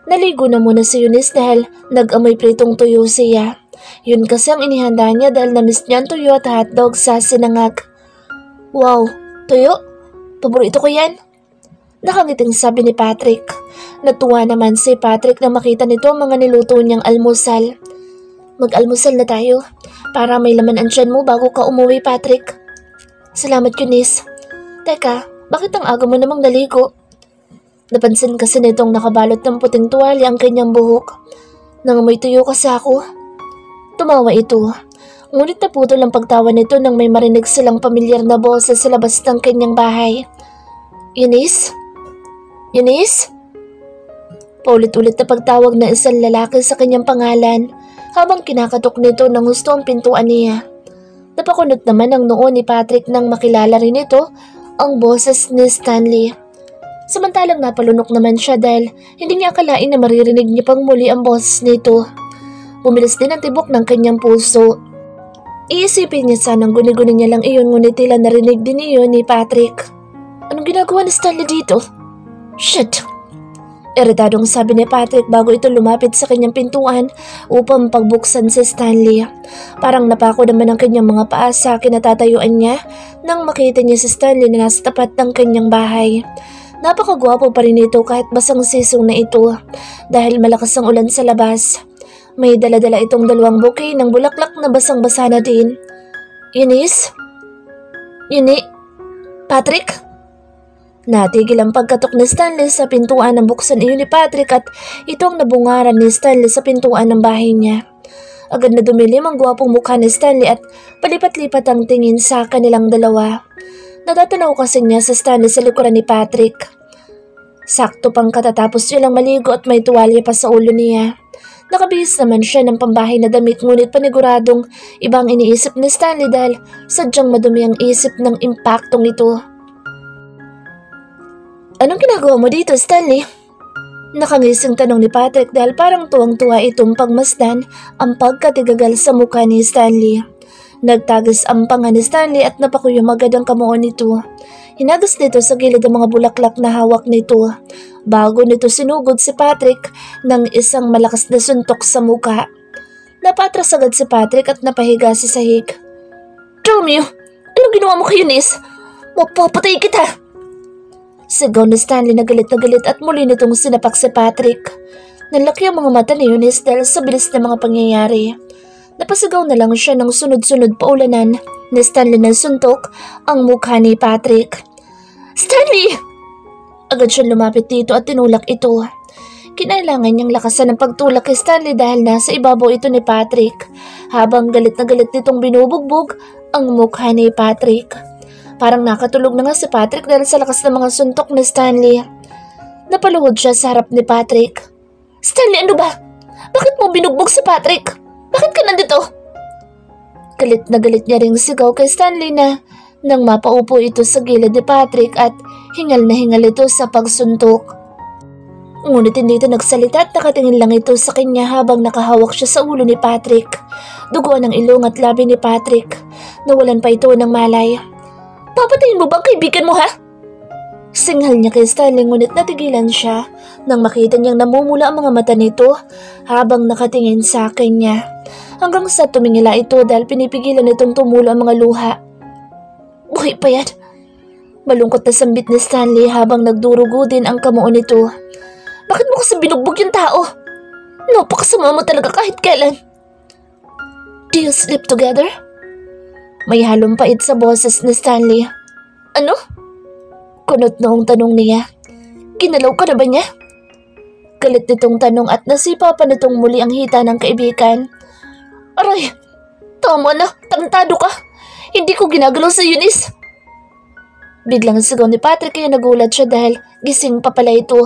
Naligo na muna si Eunice dahil nag-amoy pritong tuyo siya. Yun kasi ang inihanda niya dahil na-miss niya ang tuyo at hotdog sa sinangag. Wow, tuyo? Paborito ko yan. Nakangiting sabi ni Patrick. Natuwa naman si Patrick na makita nito ang mga niluto niyang almusal. Mag-almusal na tayo para may laman ang tiyan mo bago ka umuwi, Patrick. Salamat, Eunice. Teka, bakit ang aga mo namang naligo? Napansin kasi nitong nakabalot ng puting tuwalya ang kanyang buhok. Nangamoy tuyo kasi ako. Tumawa ito. Ngunit naputol ang pagtawa nito nang may marinig silang pamilyar na boses sa labas ng kanyang bahay. Eunice? Eunice? Paulit-ulit na pagtawag ng isang lalaki sa kanyang pangalan habang kinakatok nito ng husto ang pintuan niya. Napakunot naman ang noo ni Patrick nang makilala rin ito ang boses ni Stanley. Samantalang napalunok naman siya dahil hindi niya akalain na maririnig niya pang muli ang boses nito. Bumilis din ang tibok ng kanyang puso. Iisipin niya sanang guni-guni niya lang iyon ngunit tila narinig din iyon ni Patrick. Anong ginagawa ni Stanley dito? Shit! Iritadong sabi ni Patrick bago ito lumapit sa kanyang pintuan upang pagbuksan si Stanley. Parang napako naman ang kanyang mga paa sa kinatatayuan niya nang makita niya si Stanley na nasa tapat ng kanyang bahay. Napakagwapo pa rin ito kahit basang sisong na ito dahil malakas ang ulan sa labas. May dala-dala itong dalawang bouquet ng bulaklak na basang-basa na din. Eunice? Patrick? Natigil ang pagkatok ni Stanley sa pintuan ng buksan iyon ni Patrick at itong nabungaran ni Stanley sa pintuan ng bahay niya. Agad na dumilim ang gwapong mukha ni Stanley at palipat-lipat ang tingin sa kanilang dalawa. Natatanaw kasi niya sa Stanley sa likuran ni Patrick. Sakto pang katatapos nilang maligo at may tuwalya pa sa ulo niya. Nakabihis naman siya ng pambahay na damit ngunit paniguradong ibang iniisip ni Stanley dahil sadyang madumi ang isip ng impaktong ito. Anong ginagawa mo dito, Stanley? Nakangising tanong ni Patrick dahil parang tuwang-tuwa itong pagmasdan ang pagkatigagal sa mukha ni Stanley. Nagtagas ang panga ni Stanley at napakuyom agad ang kamuon nito. Hinagas nito sa gilid ang mga bulaklak na hawak nito. Bago nito sinugod si Patrick ng isang malakas na suntok sa mukha. Napatras agad si Patrick at napahiga sa sahig. Romeo, anong ginawa mo kay Eunice? Mapapatay kita! Sigaw ni Stanley na galit at muli nitong sinapak si Patrick. Nalaki ang mga mata ni Eunice dahil sa bilis na mga pangyayari. Napasigaw na lang siya ng sunod-sunod paulanan ni Stanley na suntok ang mukha ni Patrick. Stanley! Agad siyang lumapit dito at tinulak ito. Kinailangan niyang lakasan ang pagtulak kay Stanley dahil nasa ibabaw ito ni Patrick habang galit na galit nitong binubugbog ang mukha ni Patrick. Parang nakatulog na nga si Patrick dahil sa lakas ng mga suntok ni Stanley. Napaluhod siya sa harap ni Patrick. Stanley, ano ba? Bakit mo binugbog si Patrick? Bakit ka nandito? Galit na galit niya ring sigaw kay Stanley na nang mapaupo ito sa gilid ni Patrick at hingal na hingal ito sa pagsuntok. Ngunit hindi ito nagsalita at nakatingin lang ito sa kanya habang nakahawak siya sa ulo ni Patrick. Duguan ang ilong at labi ni Patrick. Nawalan pa ito ng malay. Papatayin mo bang kaibigan mo, ha? Singhal niya kay Stanley ngunit natigilan siya nang makita niyang namumula ang mga mata nito habang nakatingin sa kanya. Hanggang sa tumingila ito dahil pinipigilan itong tumulo ang mga luha. Buhay pa yan. Malungkot na sambit ni Stanley habang nagdurugo din ang kamuo nito. Bakit mo kasi binugbog yung tao? Napakasama mo talaga kahit kailan. Do you sleep together? May halong pait sa boses ni Stanley. Ano? Kunot noong tanong niya. Ginalaw ka na ba niya? Galit nitong tanong at nasipa pa nitong muli ang hita ng kaibigan. Aray! Tama na! Tarantado ka! Hindi ko ginagalaw sa Eunice! Biglang sigaw ni Patrick kaya nagulat siya dahil gising pa pala ito.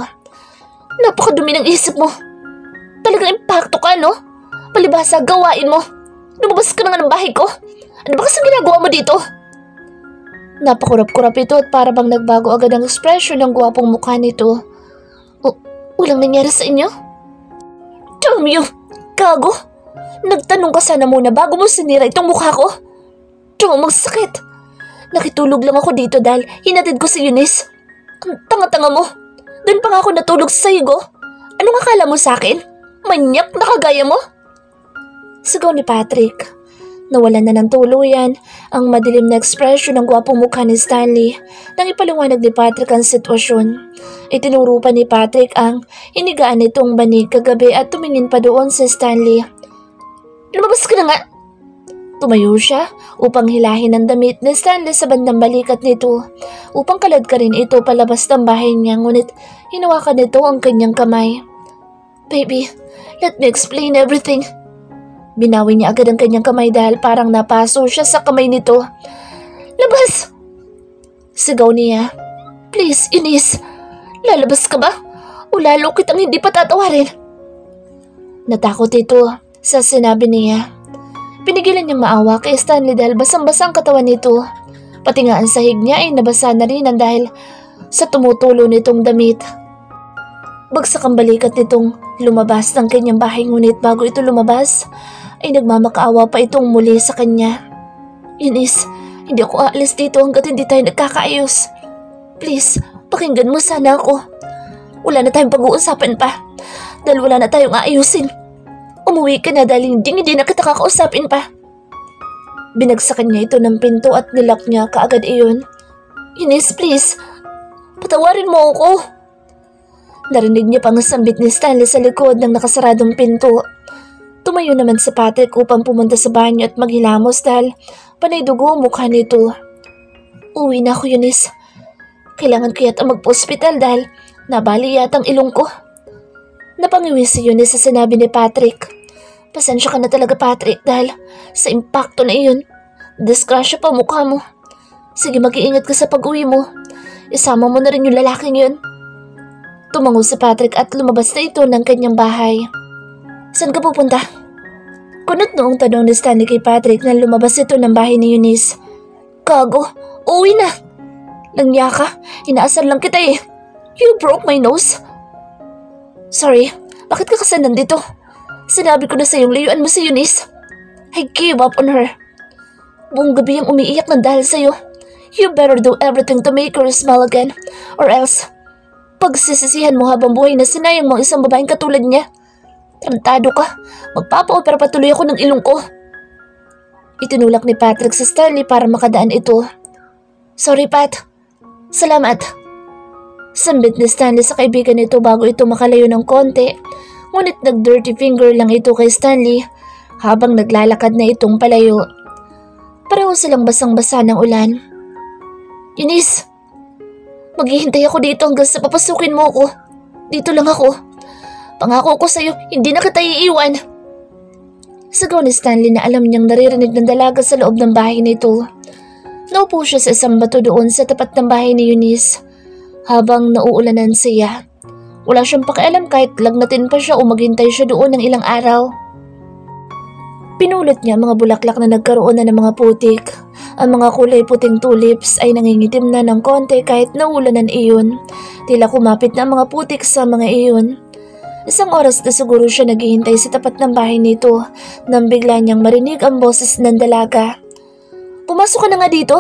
Napakadumi ng isip mo! Talagang impacto ka, no? Palibhasa, gawain mo! Lumabas ka na nga ng bahay ko! Ano ba kasing ginagawa mo dito? Napakurap-kurap ito at para bang nagbago agad ang ekspresyon ng gwapong mukha nito. Walang nangyari sa inyo? Romeo! Gago! Nagtanong ka sana muna bago mo sinira itong mukha ko. Romeo, sakit! Nakitulog lang ako dito dahil hinatid ko si Eunice. Ang tanga-tanga mo! Doon pa nga ako natulog sa sahig, oh. Anong akala mo sa akin? Manyak na kagaya mo? Sigaw ni Patrick. Nawalan na ng tuluyan ang madilim na ekspresyon ng gwapong mukha ni Stanley nang ipaliwanag ni Patrick ang sitwasyon. Itinuro pa ni Patrick ang inigaan nitong banig kagabi at tumingin pa doon sa Stanley. Lumabas ka na nga! Tumayo siya upang hilahin ang damit ni Stanley sa bandang balikat nito upang kalad ka rin ito palabas ng bahay niya, ngunit hinawakan nito ang kanyang kamay. Baby, let me explain everything. Binawi niya agad ang kanyang kamay dahil parang napaso siya sa kamay nito. Labas! Sigaw niya. Please, Eunice. Lalabas ka ba? O lalo kitang hindi patatawarin? Natakot ito sa sinabi niya. Pinigilan niyang maawa kay Stanley dahil basang-basang katawan nito. Pati nga ang sahig niya ay nabasa na rin dahil sa tumutulo nitong damit. Bagsak ang balikat nitong lumabas ng kanyang bahay, ngunit bago ito lumabas ay nagmamakaawa pa itong muli sa kanya. Eunice, hindi ako aalis dito hanggat hindi tayo nagkakaayos. Please, pakinggan mo sana ako. Wala na tayong pag-uusapan pa dahil wala na tayong aayusin. Umuwi ka na dahil hindi na kita kakausapin pa. Binagsakan niya ito ng pinto at nilak niya kaagad iyon. Eunice, please, patawarin mo ako. Narinig niya pang sambit ni Stanley sa likod ng nakasaradong pinto. Tumayo naman si Patrick upang pumunta sa banyo at maghilamos dahil panay dugo ang mukha nito. Uwi na ako, Eunice. Kailangan ko yata magpa-ospital dahil nabali yata ang ilong ko. Napangiwi si Eunice sa sinabi ni Patrick. Pasensya ka na talaga, Patrick, dahil sa impacto na iyon, disgrasya pa mukha mo. Sige, mag-iingat ka sa pag-uwi mo. Isama mo na rin yung lalaking yun. Tumango si Patrick at lumabas na ito ng kanyang bahay. Saan ka pupunta? Kunot noong tanong ni Stanley kay Patrick nang lumabas ito ng bahay ni Eunice. Gago, uwi na. Langya ka, inaasar lang kita eh. You broke my nose. Sorry, bakit ka kasi nandito? Sinabi ko na sa'yong layuan mo si Eunice. I gave up on her. Buong gabi ang umiiyak ng dahil sa'yo. You better do everything to make her smile again, or else pagsisisihan mo habang buhay na sinayang mo isang babaeng katulad niya. Tarantado ka, magpapa-opera patuloy ako ng ilong ko. Itinulak ni Patrick sa Stanley para makadaan ito. Sorry, Pat. Salamat. Sambit ni Stanley sa kaibigan nito bago ito makalayo ng konti, ngunit nag-dirty finger lang ito kay Stanley habang naglalakad na itong palayo. Pareho silang basang-basa ng ulan. Eunice, maghihintay ako dito hanggang sa papasukin mo ako. Dito lang ako. Pangako ko sa'yo, hindi na kita iiwan. Sigaw ni Stanley na alam niyang naririnig ng dalaga sa loob ng bahay nito. Naupo siya sa isang bato doon sa tapat ng bahay ni Eunice habang nauulanan siya. Wala siyang pakialam kahit lagnatin pa siya o maghintay siya doon ng ilang araw. Pinulot niya ang mga bulaklak na nagkaroon na ng mga putik. Ang mga kulay puting tulips ay nangingitim na ng konti kahit naulanan iyon. Tila kumapit na ang mga putik sa mga iyon. Isang oras na siguro siya naghihintay sa tapat ng bahay nito nang bigla niyang marinig ang boses ng dalaga. Pumasok ka na nga dito.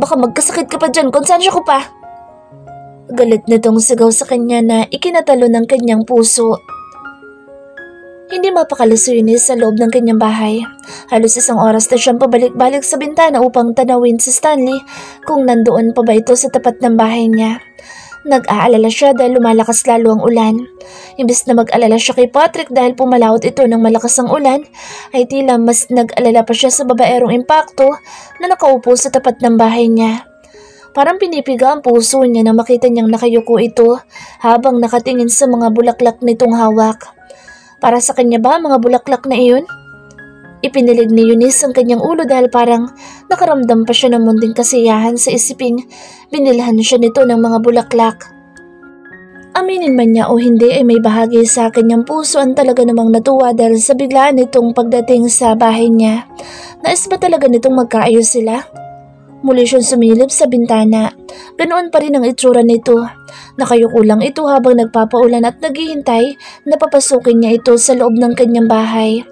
Baka magkasakit ka pa dyan kung saan siya ko pa. Galit nitong sigaw sa kanya na ikinatalo ng kanyang puso. Hindi mapakali si Eunice sa loob ng kanyang bahay. Halos isang oras na siyang pabalik-balik sa bintana upang tanawin si Stanley kung nandoon pa ba ito sa tapat ng bahay niya. Nag-aalala siya dahil lumalakas lalo ang ulan. Imbes na mag-alala siya kay Patrick dahil pumalawot ito ng malakas ang ulan, ay tila mas nag-alala pa siya sa babaerong impakto na nakaupo sa tapat ng bahay niya. Parang pinipiga ang puso niya nang makita niyang nakayuko ito habang nakatingin sa mga bulaklak nitong hawak. Para sa kanya ba ang mga bulaklak na iyon? Ipinilig ni Eunice ang kanyang ulo dahil parang nakaramdam pa siya ng munting kasiyahan sa isiping binilhan siya nito ng mga bulaklak. Aminin man niya o hindi ay may bahagi sa kanyang puso ang talaga namang natuwa dahil sa biglaan nitong pagdating sa bahay niya. Nais ba talaga nitong magkaayos sila? Muli siyang sumilip sa bintana. Ganoon pa rin ang itsura nito. Nakayuko lang ito habang nagpapaulan at naghihintay na papasukin niya ito sa loob ng kanyang bahay.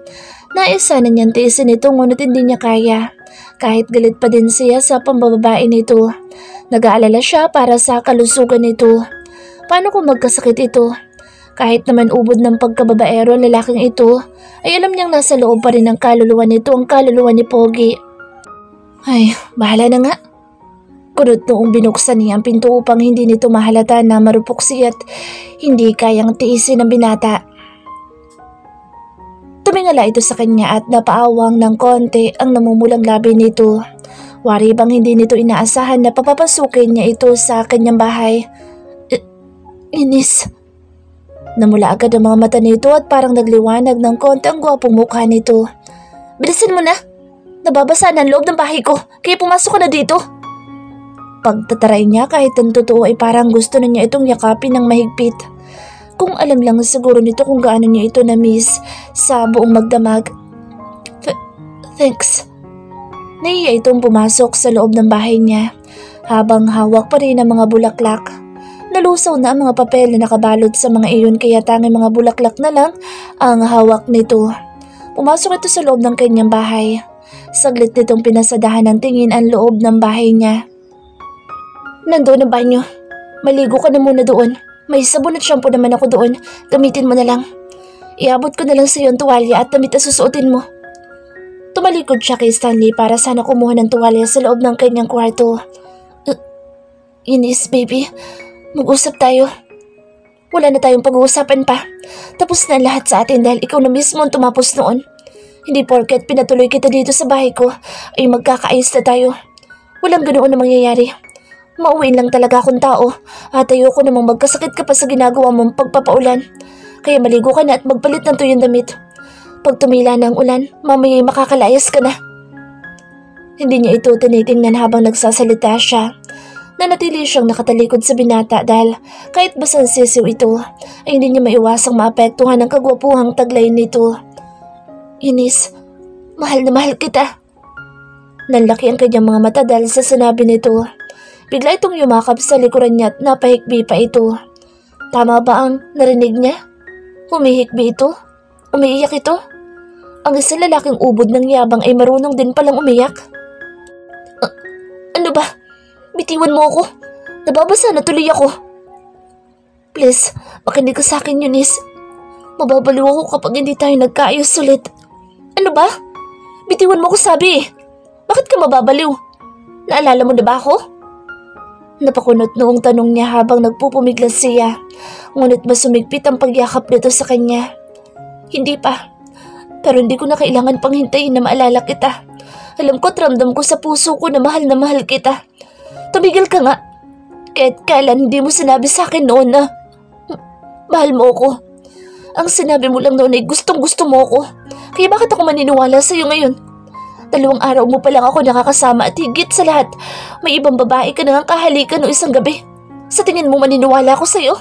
Nais sana niyang tiisin ito ngunit hindi niya kaya. Kahit galit pa din siya sa pambababae nito. Nag-aalala siya para sa kalusugan nito. Paano kung magkasakit ito? Kahit naman ubod ng pagkababaero ang lalaking ito, ay alam niyang nasa loob pa rin ng kaluluwa nito ang kaluluwa ni Pogi. Ay, bahala na nga. Kunot noong binuksan niya ang pinto upang hindi nito mahalata na marupok siya at hindi kayang tiisin ng binata. Tumingala ito sa kanya at napaawang ng konti ang namumulang labi nito. Wari bang hindi nito inaasahan na papapasukin niya ito sa kanyang bahay. Inis. Namula agad ang mga mata nito at parang nagliwanag ng konti ang gwapong mukha nito. Bilisan mo na! Nababasa na ang loob ng bahay ko, kaya pumasok ka na dito. Pagtataray niya kahit ang totoo ay parang gusto na niya itong yakapin ng mahigpit. Kung alam lang siguro nito kung gaano niya ito na-miss sa buong magdamag. Thanks. Naiya itong pumasok sa loob ng bahay niya habang hawak pa rin ang mga bulaklak. Nalusaw na ang mga papel na nakabalot sa mga iyon kaya tanging mga bulaklak na lang ang hawak nito. Pumasok ito sa loob ng kanyang bahay. Saglit nitong pinasadahan ng tingin ang loob ng bahay niya. Nandoon ang banyo. Maligo ka na muna doon. May sabon at shampoo naman ako doon. Gamitin mo na lang. Iabot ko na lang sa iyo ang tuwalya at damit na susuotin mo. Tumalikod siya kay Stanley para sana kumuha ng tuwalya sa loob ng kanyang kwarto. Inis, baby. Mag-usap tayo. Wala na tayong pag-uusapan pa. Tapos na lahat sa atin dahil ikaw na mismo ang tumapos noon. Hindi porket pinatuloy kita dito sa bahay ko ay magkakaayos na tayo. Walang ganoon na mangyayari. Mauwiin lang talaga akong tao at ayoko namang magkasakit ka pa sa ginagawa mong pagpapaulan. Kaya maligo ka na at magpalit ng tuyong damit. Pag tumila na ang ulan, mamaya'y makakalayas ka na. Hindi niya ito tinitingnan habang nagsasalita siya. Nanatili siyang nakatalikod sa binata dahil kahit basang sisiw ito ay hindi niya maiwasang maapektuhan ang kagwapuhang taglay nito. Inis, mahal na mahal kita. Nanlaki ang kanyang mga mata dahil sa sinabi nito. Bigla itong yumakap sa likuran niya at napahikbi pa ito. Tama ba ang narinig niya? Humihikbi ito? Umiiyak ito? Ang isang lalaking ubod ng yabang ay marunong din palang umiyak. Ano ba? Bitiwan mo ako. Nababasa na tuloy ako. Please, makinig ka sa akin, Eunice. Mababaliw ako kapag hindi tayo nagkaayos ulit. Ano ba? Bitiwan mo ako sabi eh. Bakit ka mababaliw? Naalala mo na ba ako? Napakunot noong tanong niya habang nagpupumiglas siya, ngunit mas sumigpit ang pagyakap nito sa kanya. Hindi pa, pero hindi ko na kailangan pang hintayin na maalala kita. Alam ko at ramdam ko sa puso ko na mahal kita. Tumigil ka nga, kahit kailan hindi mo sinabi sa akin noon na mahal mo ako. Ang sinabi mo lang noon ay gustong gusto mo ako, kaya bakit ako maniniwala sa iyo ngayon? 2 araw mo pa lang ako nakakasama at higit sa lahat, may ibang babae ka nang kahalikan no isang gabi. Sa tingin mo maniniwala ako sa'yo?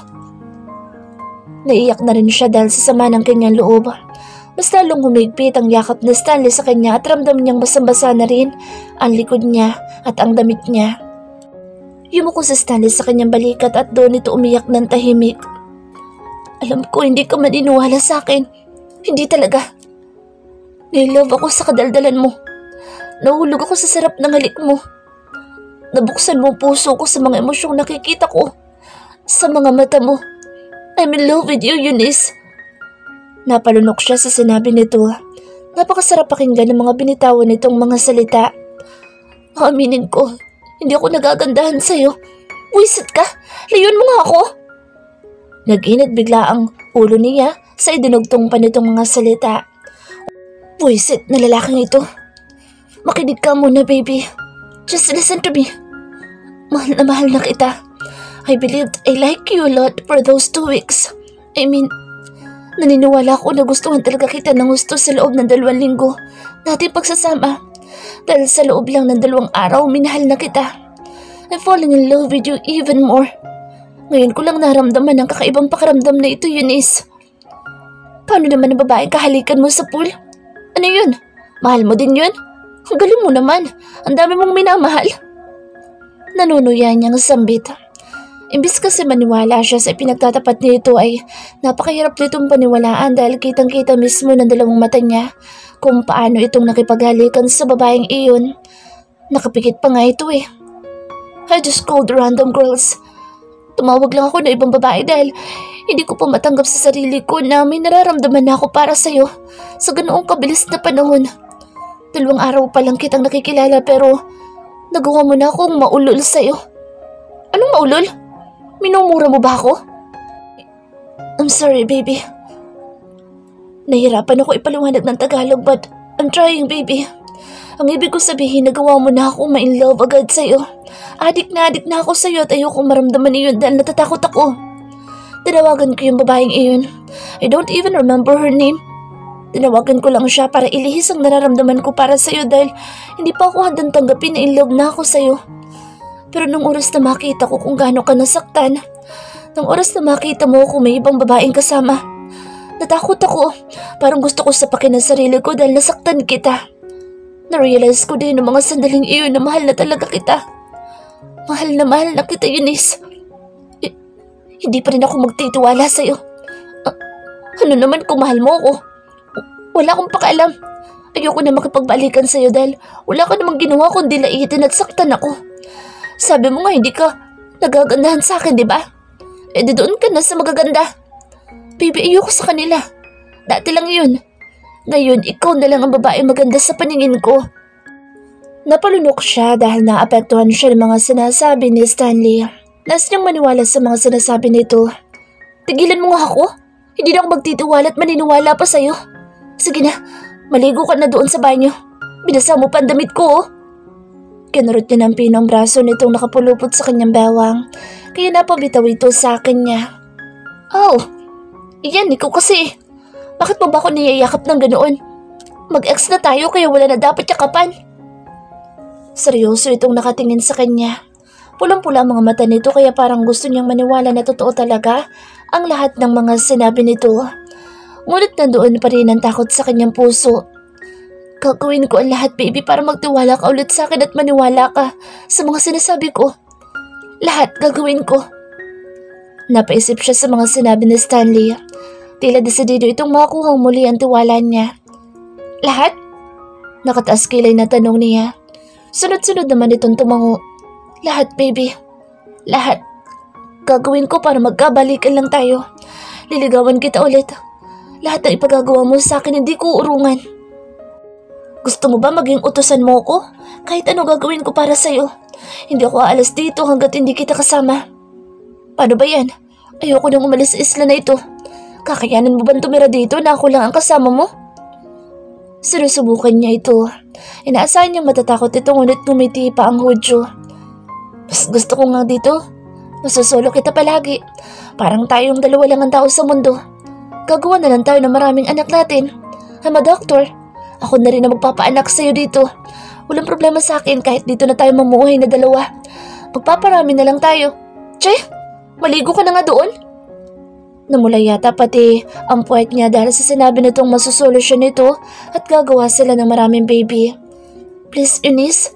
Naiyak na rin siya dahil sa sama ng kanyang loob. Mas lalong humigpit ang yakap ni Stanley sa kanya at ramdam niyang basang-basa na rin ang likod niya at ang damit niya. Yumuko si Stanley sa kanyang balikat at doon ito umiyak ng tahimik. Alam ko hindi ka maniniwala sa akin. Hindi talaga. Nilove ako sa kadaldalan mo. Nahulog ako sa sarap ng halik mo. Nabuksan mo ang puso ko sa mga emosyong nakikita ko. Sa mga mata mo. I'm in love with you, Eunice. Napalunok siya sa sinabi nito. Napakasarap pakinggan ng mga binitawan nitong mga salita. Aminin ko, hindi ako nagagandahan sa'yo. Buisit ka! Layuan mo nga ako! Nag-init bigla ang ulo niya sa idinugtong pa nitong mga salita. Buisit na lalaking ito. Makinig ka muna, baby. Just listen to me. Mahal na kita. I believed I like you a lot for those 2 weeks. I mean, naniniwala ako na gustuhan talaga kita ng gusto sa loob ng 2 linggo natin pagsasama. Dahil sa loob lang ng 2 araw, minahal na kita. I'm falling in love with you even more. Ngayon ko lang naramdaman ang kakaibang pakaramdam na ito, Eunice. Paano naman ang babaeng kahalikan mo sa pool? Ano yun? Mahal mo din yun? Ang galing mo naman. Ang dami mong minamahal. Nanunuya niyang sambit. Imbis kasi maniwala siya sa pinagtatapat nito ay napakahirap nitong paniwalaan dahil kitang-kita mismo ng 2 mata niya kung paano itong nakipaghalikan sa babaeng iyon. Nakapikit pa nga ito eh. I just called random girls. Tumawag lang ako na ibang babae dahil Hindi ko pa matanggap sa sarili ko na may nararamdaman na ako para sa'yo sa ganoong kabilis na panahon. 2 araw pa lang kitang nakikilala pero nagawa mo na akong maulol sa'yo. Anong maulol? Minumura mo ba ako? I'm sorry, baby. Nahirapan ako ipaliwanag ng Tagalog but I'm trying, baby. Ang ibig ko sabihin, nagawa mo na akong ma-in love agad sa'yo. Adik na ako sa'yo at ayokong maramdaman iyon dahil natatakot ako. Tinawagan ko yung babaeng iyon. I don't even remember her name. Tinawagan ko lang siya para ilihis ang nararamdaman ko para sa'yo dahil hindi pa ako handang tanggapin na in love na ako sa'yo. Pero nung oras na makita ko kung gaano ka nasaktan, nung oras na makita mo kung may ibang babaeng kasama, natakot ako. Parang gusto ko sapakin ang sarili ko dahil nasaktan kita. Na-realize ko din ng mga sandaling iyon na mahal na talaga kita. Mahal na kita, Eunice. Hindi pa rin ako magtitiwala sa'yo. Ano naman kung mahal mo ako? Wala akong pakialam. Ayoko na makipagbalikan sa'yo dahil wala ka namang ginawa kundi laitin at saktan ako. Sabi mo nga hindi ka nagagandahan sa akin, di ba? Di doon ka na sa magaganda. Baby, ayoko sa kanila. Dati lang yun. Ngayon, ikaw na lang ang babae maganda sa paningin ko. Napalunok siya dahil naapektuhan siya ng mga sinasabi ni Stanley. Nais niyang maniwala sa mga sinasabi nito. Tigilan mo nga ako. Hindi na ako magtitiwala at maniniwala pa sa'yo. Sige na, maligo ka na doon sa banyo. Binasa mo pa ang damit ko, oh. Kinurot niya ng pinong braso nitong nakapulupot sa kanyang bewang. Kaya napabitaw ito sa akin niya. Oh, iyan, ikaw kasi. Bakit mo ba ako niyayakap ng ganoon? Mag-ex na tayo kaya wala na dapat yakapan. Seryoso itong nakatingin sa kanya. Pulang-pula ang mga mata nito kaya parang gusto niyang maniwala na totoo talaga ang lahat ng mga sinabi nito. Ngunit nandoon pa rin ang takot sa kanyang puso. Gagawin ko ang lahat, baby, para magtiwala ka ulit sa akin at maniwala ka sa mga sinasabi ko. Lahat gagawin ko. Napaisip siya sa mga sinabi ni Stanley. Tila desidido itong makuhang muli ang tiwala niya. Lahat? Nakataas kilay na tanong niya. Sunod-sunod naman itong tumango. Lahat, baby. Lahat. Gagawin ko para magkabalikan lang tayo. Liligawan kita ulit. Lahat ng ipagagawa mo sa akin hindi ko urungan. Gusto mo ba maging utusan mo ko? Kahit ano gagawin ko para sa'yo. Hindi ako aalis dito hanggat hindi kita kasama. Paano ba yan? Ayoko nang umalis sa isla na ito. Kakayanin mo ba tumira dito na ako lang ang kasama mo? Sinusubukan niya ito. Inaasahan niyang matatakot ito ngunit ngumiti pa ang Hudyo. Mas gusto ko nga dito. Masusolo kita palagi. Parang tayong dalawa lang ang tao sa mundo. Gagawa na lang tayo ng maraming anak natin. I'm a doctor. Ako na rin na magpapaanak sa'yo dito. Walang problema sa akin kahit dito na tayo mamuhay na dalawa. Magpaparami na lang tayo. Che, maligo ka na nga doon? Namula yata pati ang puwet niya dahil sa sinabi nitong masusolusyon nito at gagawa sila ng maraming baby. Please, Eunice,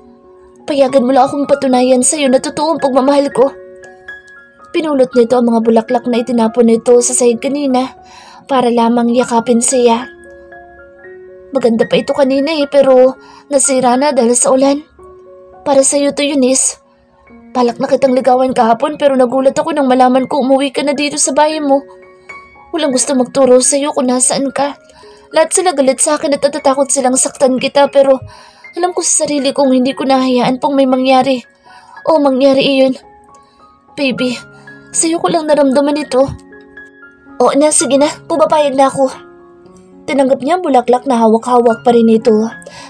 payagan mo lang akong patunayan sa'yo na totoo ang pagmamahal ko. Pinulot nito ang mga bulaklak na itinapon nito sa sahig kanina para lamang yakapin siya. Maganda pa ito kanina pero nasira na dahil sa ulan. Para sa'yo to, Eunice. Balak na kitang ligawan kahapon pero nagulat ako nang malaman ko umuwi ka na dito sa bahay mo. Walang gusto magturo sa'yo kung nasaan ka. Lahat sila galit sa akin at natatakot silang saktan kita pero alam ko sa sarili kong hindi ko nahayaan pong may mangyari. O mangyari iyon. Baby, sa'yo ko lang naramdaman ito. Oo na, sige na, pumapayag na ako. Tinanggap niya ang bulaklak na hawak-hawak pa rin ito.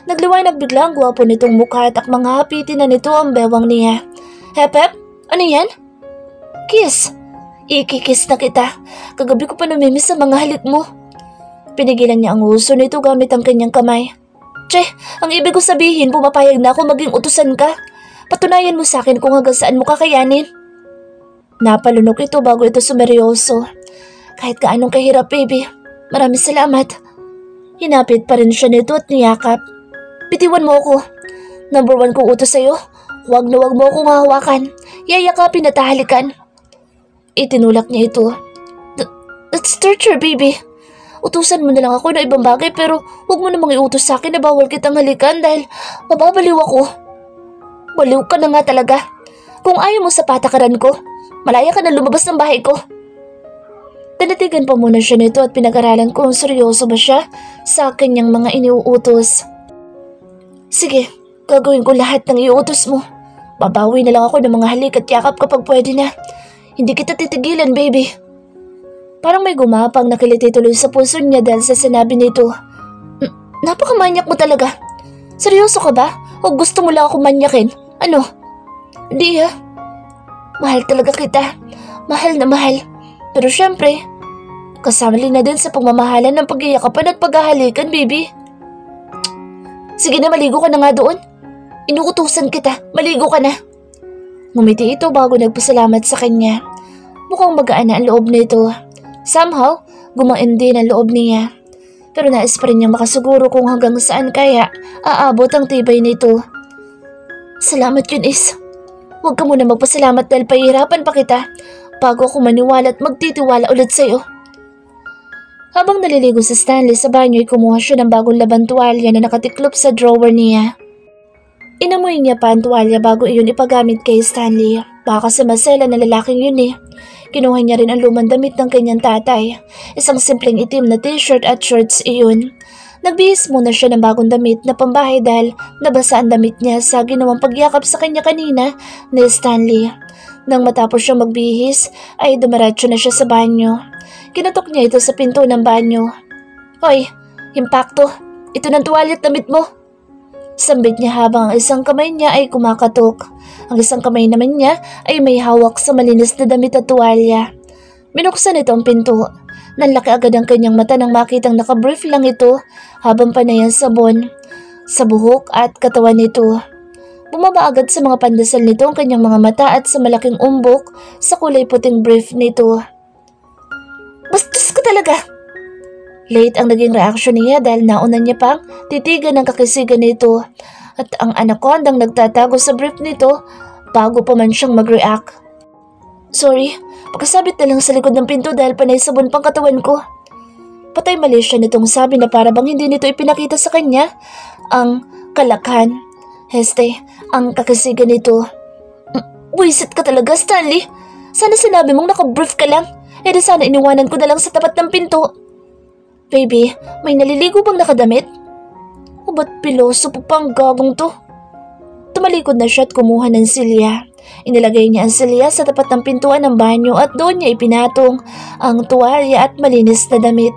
Nagliwanag bigla ang gwapo nitong mukha at akmang hapitin na nito ang bewang niya. Hep, ano yan? Kiss. Ikikis na kita. Kagabi ko pa namimiss sa mga halik mo. Pinigilan niya ang uso nito gamit ang kanyang kamay. Che, ang ibig ko sabihin, pumapayag na ako maging utusan ka. Patunayan mo sa akin kung hanggang saan mo kakayanin. Napalunok ito bago ito sumeryoso. Kahit kaanong kahirap, baby. Maraming salamat. Hinapit pa rin siya nito at niyakap. Bitiwan mo ako. Number 1 kong utos sa'yo. Huwag na huwag mo akong hahawakan. Yayakapin at hahalikan. Itinulak niya ito. That's torture, baby. Utusan mo na lang ako na ibang bagay pero huwag mo namang iutos sa akin na bawal kitang halikan dahil mababaliw ako. Baliw ka na nga talaga. Kung ayaw mo sa patakaran ko, malaya ka na lumabas ng bahay ko. Tinitigan pa muna siya nito at pinag-aralan kung seryoso ba siya sa kanyang mga iniuutos. Sige, gagawin ko lahat ng iuutos mo. Babawi na lang ako ng mga halik at yakap kapag pwede na. Hindi kita titigilan, baby. Parang may gumapang na kiliti tuloy sa puso niya dahil sa sinabi nito. Napakamanyak mo talaga. Seryoso ka ba? O gusto mo lang ako manyakin? Ano? Hindi ah. Mahal talaga kita. Mahal na mahal. Pero syempre, kasama na din sa pagmamahalan ng pagyayakapan at paghahalikan, baby. Sige na, maligo ka na nga doon. Inuutusan kita, maligo ka na. Ngumiti ito bago nagpasalamat sa kanya. Mukhang magaan na ang loob nito. Somehow, gumain din ang loob niya. Pero nais pa rin niyang makasiguro kung hanggang saan kaya aabot ang tibay nito. Salamat Eunice. Huwag ka muna magpasalamat dahil pahihirapan pa kita bago ako maniwala at magtitiwala ulit sa'yo. Habang naliligo si Stanley sa banyo ay kumuha siya ng bagong laban tuwalya na nakatiklop sa drawer niya. Inamoy niya pa ang tuwalya bago iyon ipagamit kay Stanley. Baka kasi masela na lalaking yun eh. Kinuha niya rin ang lumang damit ng kanyang tatay. Isang simpleng itim na t-shirt at shorts iyon. Nagbihis muna siya ng bagong damit na pambahay dahil nabasa ang damit niya sa ginawang pagyakap sa kanya kanina ni Stanley. Nang matapos siyang magbihis ay dumiretso na siya sa banyo. Kinatok niya ito sa pinto ng banyo. Hoy, Impacto, ito ng tuwalya at damit mo. Sambit niya habang ang isang kamay niya ay kumakatok. Ang isang kamay naman niya ay may hawak sa malinis na damit at tuwalya. Binuksan ito ang pinto. Nanlaki agad ang kanyang mata nang makitang nakabrief lang ito habang panay ang sabon sa buhok at katawan nito. Bumaba agad sa mga pandesal nito ang kanyang mga mata at sa malaking umbok sa kulay puting brief nito. Bastos ka talaga! Late ang naging reaksyon niya dahil nauna niya pang titigan ng kakisigan nito at ang anaconda nagtatago sa brief nito bago pa man siyang mag-react. Sorry, pagkasabit na lang sa likod ng pinto dahil panay sabon pang katawan ko. Patay mali siya nitong sabi na para bang hindi nito ipinakita sa kanya ang kalakhan. Ang kakisigan nito. Buisit ka talaga, Stanley. Sana sinabi mong nakabrief ka lang. E di sana iniwanan ko na lang sa tapat ng pinto. Baby, may naliligo bang nakadamit? O ba't piloso pa ang gagong to? Tumalikod na siya at kumuha ng silya. Inilagay niya ang silya sa tapat ng pintuan ng banyo at doon niya ipinatong ang tuwalya at malinis na damit.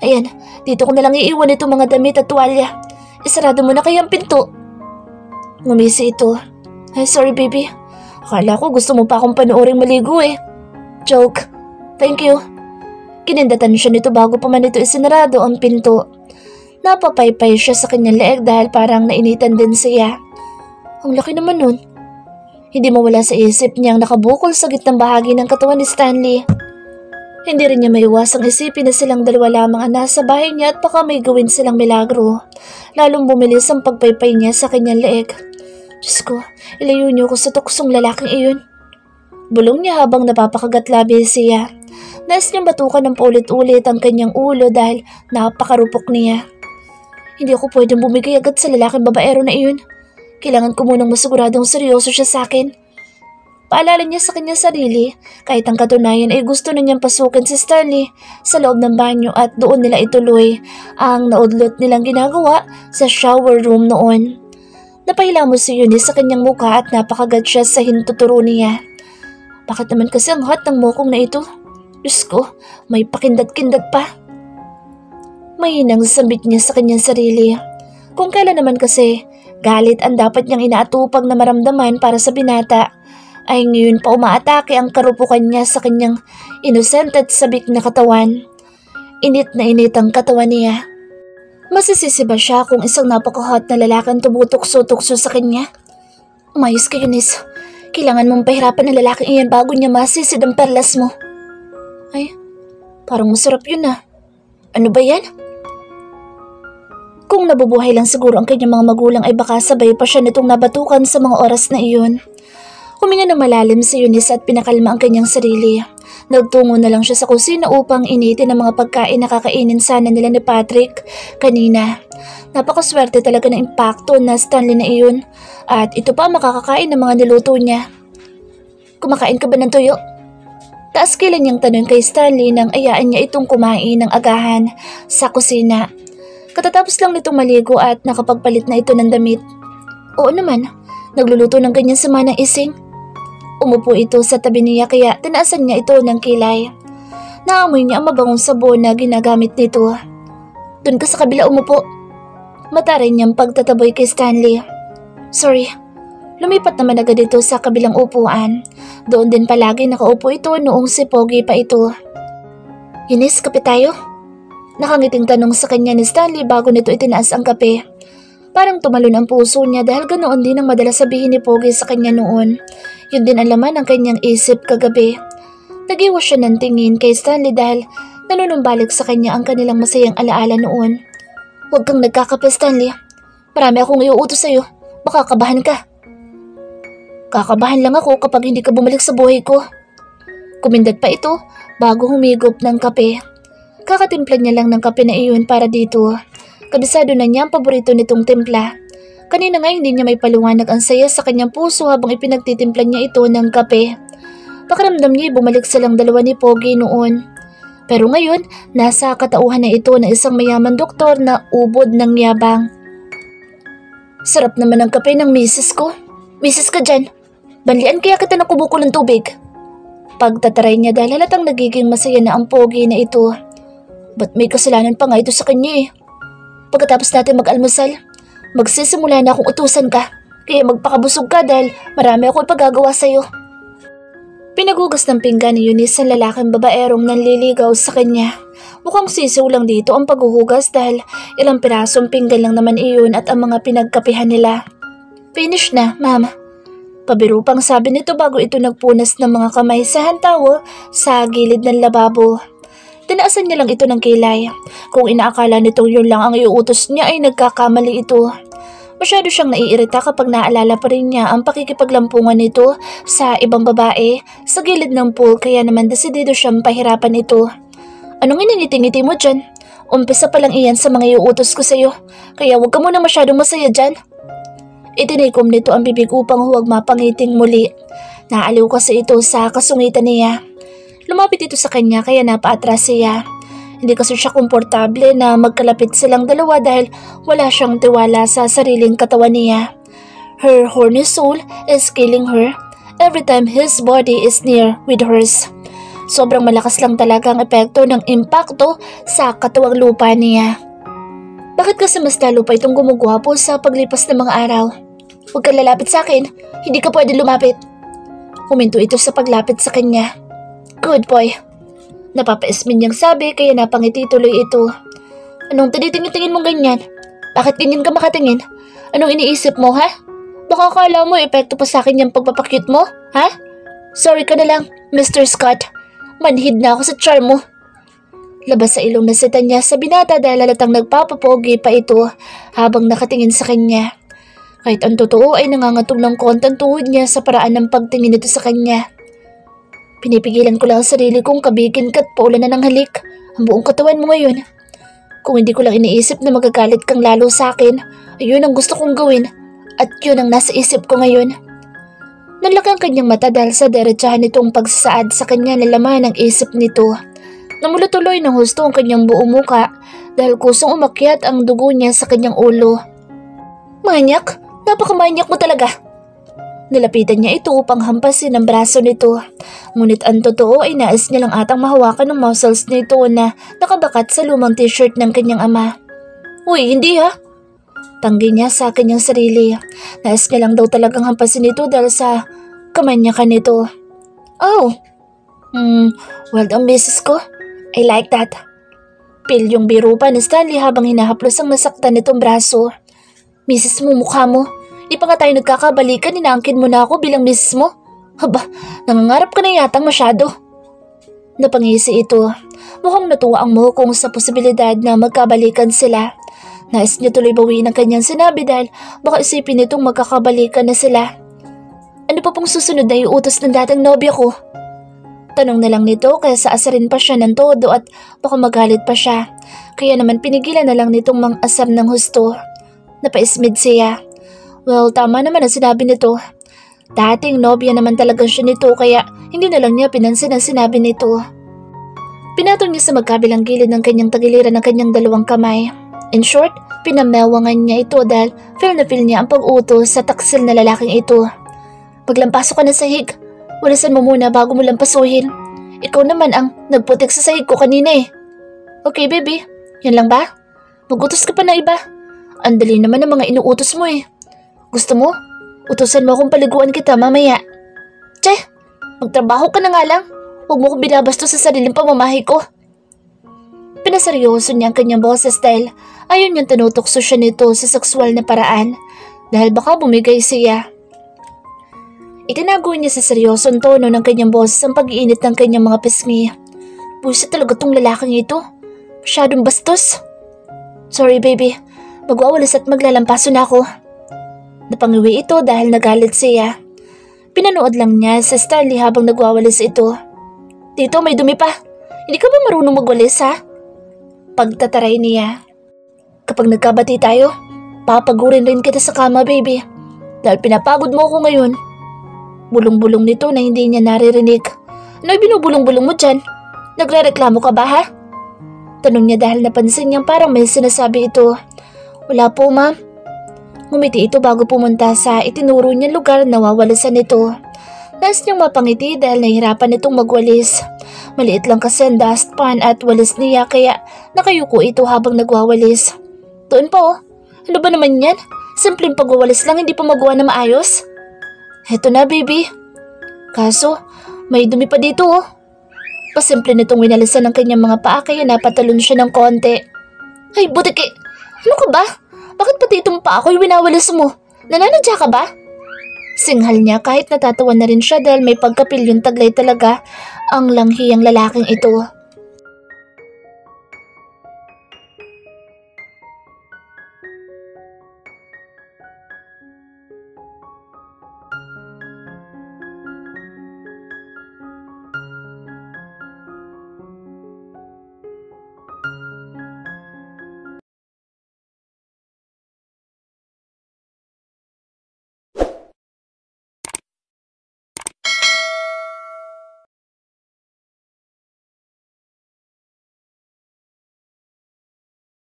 Ayan, dito ko na lang iiwan itong mga damit at tuwalya. Isarado mo na kaya ang pinto. Ngumisi ito. Ay, sorry baby. Akala ko gusto mo pa akong panooring maligo eh. Joke. Thank you. Kinindatan siya nito bago pa man ito isinarado ang pinto. Napapaypay siya sa kanyang leeg dahil parang nainitan din siya. Ang laki naman nun. Hindi mawala sa isip niyang nakabukol sa gitnang bahagi ng katawan ni Stanley. Hindi rin niya maiwasang isipin na silang dalawa lamang ang nasa bahay niya at baka may gawin silang milagro. Lalong bumilis ang pagpaypay niya sa kanyang leeg. Diyos ko, ilayo niyo ko sa tuksong lalaking iyon. Bulong niya habang napapakagat labi siya. Nais niyang batukan ng paulit-ulit ang kanyang ulo dahil napakarupok niya. Hindi ako pwedeng bumigay agad sa lalaking babaero na iyon. Kailangan ko munang masiguradong seryoso siya sa akin. Paalala niya sa kanyang sarili kahit ang katunayan ay gusto na niyang pasukin si Stanley sa loob ng banyo at doon nila ituloy ang naudlot nilang ginagawa sa shower room noon. Napahilamos si Eunice sa kanyang mukha at napakagat siya sa hintuturo niya. Bakit naman kasi ang hot ng mokong na ito? Diyos ko, may pakindat-kindat pa. Mahinang sambit niya sa kanyang sarili. Kung kailan naman kasi galit ang dapat niyang inaatupag na maramdaman para sa binata, ay ngayon pa umaatake ang karupukan niya sa kanyang innocent at sabik na katawan. Init na init ang katawan niya. Masisisi ba siya kung isang napaka-hot na lalaki ang tumutukso-tukso sa kanya? Umayos ka, Eunice. Kailangan mong pahirapan ng lalaking iyan bago niya masisid ang perlas mo. Ay, parang masarap yun ah. Ano ba yan? Kung nabubuhay lang siguro ang kanyang mga magulang ay baka sabay pa siya nitong nabatukan sa mga oras na iyon. Huminga ng malalim si Eunice at pinakalma ang kanyang sarili. Nagtungo na lang siya sa kusina upang initin ang mga pagkain na kakainin sana nila ni Patrick kanina. Napakaswerte talaga ng impacto na Stanley na iyon at ito pa makakakain ng mga niluto niya. Kumakain ka ba ng tuyo? Taas kilay niyang tanong kay Stanley nang ayaan niya itong kumain ng agahan sa kusina. Katatapos lang nitong maligo at nakapagpalit na ito ng damit. Oo naman, nagluluto ng ganyan sama ng ising. Umupo ito sa tabi niya kaya tinaasan niya ito ng kilay. Naamoy niya ang mabangong sabon na ginagamit nito. Doon ka sa kabila umupo. Mataray niyang pagtataboy kay Stanley. Sorry. Lumipat naman agad ito sa kabilang upuan. Doon din palagi nakaupo ito noong si Pogi pa ito. Inis, kape tayo? Nakangiting tanong sa kanya ni Stanley bago nito itinaas ang kape. Parang tumalon ang puso niya dahil ganoon din ang madalas sabihin ni Pogi sa kanya noon. Yun din ang laman ng kanyang isip kagabi. Nagiwas siya ng tingin kay Stanley dahil nanunumbalik sa kanya ang kanilang masayang alaala noon. Huwag kang nagkakape, Stanley. Marami akong iuutos sa'yo. Baka kabahan ka. Kakabahan lang ako kapag hindi ka bumalik sa buhay ko. Kumindat pa ito bago humigop ng kape. Kakatimpla niya lang ng kape na iyon para dito. Kabisado na niya ang paborito nitong timpla. Kanina nga hindi niya may paliwanag ang saya sa kanyang puso habang ipinagtitimpla niya ito ng kape. Pakiramdam niya bumalik silang dalawa ni Pogi noon. Pero ngayon, nasa katauhan na ito ng isang mayaman doktor na ubod ng yabang. Sarap naman ang kape ng misis ko. Misis ka dyan. Banlian kaya kita ng kubuko ng tubig. Pagtataray niya dahil halatang nagiging masaya na ang Pogi na ito. Ba't may kasalanan pa nga ito sa kanya eh? Pagkatapos natin mag-almusal, magsisimula na akong utusan ka. Kaya magpakabusog ka dahil marami ako ipagagawa sa'yo. Pinagugas ng pinggan ni Eunice ang lalaking babaerong nanliligaw sa kanya. Mukhang sisiw lang dito ang paghuhugas dahil ilang pirasong pinggan lang naman iyon at ang mga pinagkapihan nila. Finish na, ma'am. Pabiro pang sabi nito bago ito nagpunas ng mga kamay sa hantawo sa gilid ng lababo. Tinaasan niya lang ito ng kilay. Kung inaakala nito yun lang ang iuutos niya ay nagkakamali ito. Masyado siyang naiirita kapag naalala pa rin niya ang pakikipaglampungan nito sa ibang babae sa gilid ng pool kaya naman desidido siyang pahirapan ito. Anong iningiti-ngiti mo dyan? Umpisa pa lang iyan sa mga iuutos ko sa'yo, kaya huwag ka muna masyadong masaya dyan. Itinikom nito ang bibig upang huwag mapangiting muli. Naaliw kasi ito sa kasungitan niya. Lumapit ito sa kanya kaya napaatras siya. Hindi kasi siya komportable na magkalapit silang dalawa dahil wala siyang tiwala sa sariling katawan niya. Her horny soul is killing her every time his body is near with hers. Sobrang malakas lang talaga ang epekto ng impakto sa katuwang lupa niya. Bakit kasi mas lalo pa itong gumugwapo sa paglipas ng mga araw? Huwag kang lalapit sa akin, hindi ka pwede lumapit. Huminto ito sa paglapit sa kanya. Good boy. Napapaismin niyang sabi kaya napangiti tuloy ito. Anong tinitingin-tingin mong ganyan? Bakit ganyan ka makatingin? Anong iniisip mo, ha? Baka akala mo epekto pa sa akin yung pagpapakyut mo, ha? Sorry ka na lang, Mr. Scott. Manhid na ako sa charm mo. Labas sa ilong na sita niya sa binata dahil halatang nagpapapogi pa ito habang nakatingin sa kanya. Kahit ang totoo ay nangangatog ng konting tuhod niya sa paraan ng pagtingin nito sa kanya. Pinipigilan ko lang ang sarili kong kabigin ka't paulan na ng halik ang buong katawan mo ngayon. Kung hindi ko lang iniisip na magagalit kang lalo sa akin, ayun ang gusto kong gawin at yun ang nasa isip ko ngayon. Nalaki ang kanyang mata dahil sa diretsahan nitong pagsasaad sa kanya na laman ng isip nito. Namulutuloy ng husto ang kanyang buong muka dahil kusong umakyat ang dugo niya sa kanyang ulo. Manyak? Napakamanyak mo talaga! Nilapitan niya ito upang hampasin ang braso nito. Ngunit ang totoo ay nais niya lang atang mahawakan ng muscles nito na nakabakat sa lumang t-shirt ng kanyang ama. Uy, hindi ha? Tanggi niya sa kanyang sarili. Nais niya lang daw talagang hampasin ito dahil sa kamanyakan nito. Oh! Well done, misis ko. I like that. Pilyong biro pa ni Stanley habang hinahaplos ang nasaktan nitong braso. Misis mo, mukha mo. Di pa nga tayo nagkakabalikan, inaangkin mo na ako bilang misis mo. Haba, nangangarap ka na yatang masyado. Napangisi ito. Mukhang natuwa ang mo kung sa posibilidad na magkabalikan sila. Nais niya tuloy bawiin ang kanyang sinabi dahil baka isipin nitong magkakabalikan na sila. Ano pa pong susunod na iutos ng dating nobya ko? Tanong na lang nito kaya sa asarin pa siya ng todo at baka magalit pa siya. Kaya naman pinigilan na lang nitong mang-asar ng husto. Napaismid siya. Well, tama naman ang sinabi nito. Dating nobya naman talaga siya nito kaya Hindi na lang niya pinansin ang sinabi nito. Pinatong niya sa magkabilang gilid ng kanyang tagiliran ng kanyang dalawang kamay. In short, pinamewangan niya ito dahil feel niya ang pag-utos sa taksil na lalaking ito. Maglampaso ka na sahig. Walasan mo muna bago mo lampasuhin. Ikaw naman ang nagputik sa sahig ko kanina eh. Okay baby, yan lang ba? Mag-utos ka pa na iba. Ang dali naman ng mga inuutos mo eh. Gusto mo? Utusan mo akong paliguan kita mamaya. Tse, magtrabaho ka na nga lang. Huwag mo kong binabastos sa sariling pamamahay ko. Pinaseryoso niya ang kanyang boses dahil ayaw niyang tinutokso siya nito sa sexual na paraan dahil baka bumigay siya. Itinago niya sa seryosong tono ng kanyang boses ang pag-iinit ng kanyang mga pisngi. Buset talaga tong lalaking ito. Masyadong bastos. Sorry baby, magwawalis at maglalampaso na ako. Napangiwi ito dahil nagalit siya. Pinanood lang niya sa Stanley habang nagwawalis ito. Tito, may dumi pa. Hindi ka ba marunong magwalis ha? Pagtataray niya. Kapag nagkabati tayo, papagurin rin kita sa kama baby. Dahil pinapagod mo ako ngayon. Bulong-bulong nito na hindi niya naririnig. Ano'y binubulong-bulong mo dyan? Nagre-reklamo ka ba ha? Tanong niya dahil napansin niyang parang may sinasabi ito. Wala po ma'am. Ngumiti ito bago pumunta sa itinuro niyang lugar na wawalisan nito. Nais niyang mapangiti dahil nahihirapan itong magwalis. Maliit lang kasi ang dustpan at walis niya kaya nakayuko ito habang nagwawalis. Doon pa oh. Ano ba naman yan? Simpleng pagwawalis lang hindi pa magawa na maayos. Heto na baby. Kaso may dumi pa dito oh. Pasimple nitong winalisan ng kanyang mga paa kaya napatalon siya ng konti. Ay butiki, ano ka ba? Bakit pati itong paa ko'y winawalis mo? Nananadya ka ba? Singhal niya kahit natatawa na rin siya dahil may pagkapilyong taglay talaga ang langhiyang lalaking ito.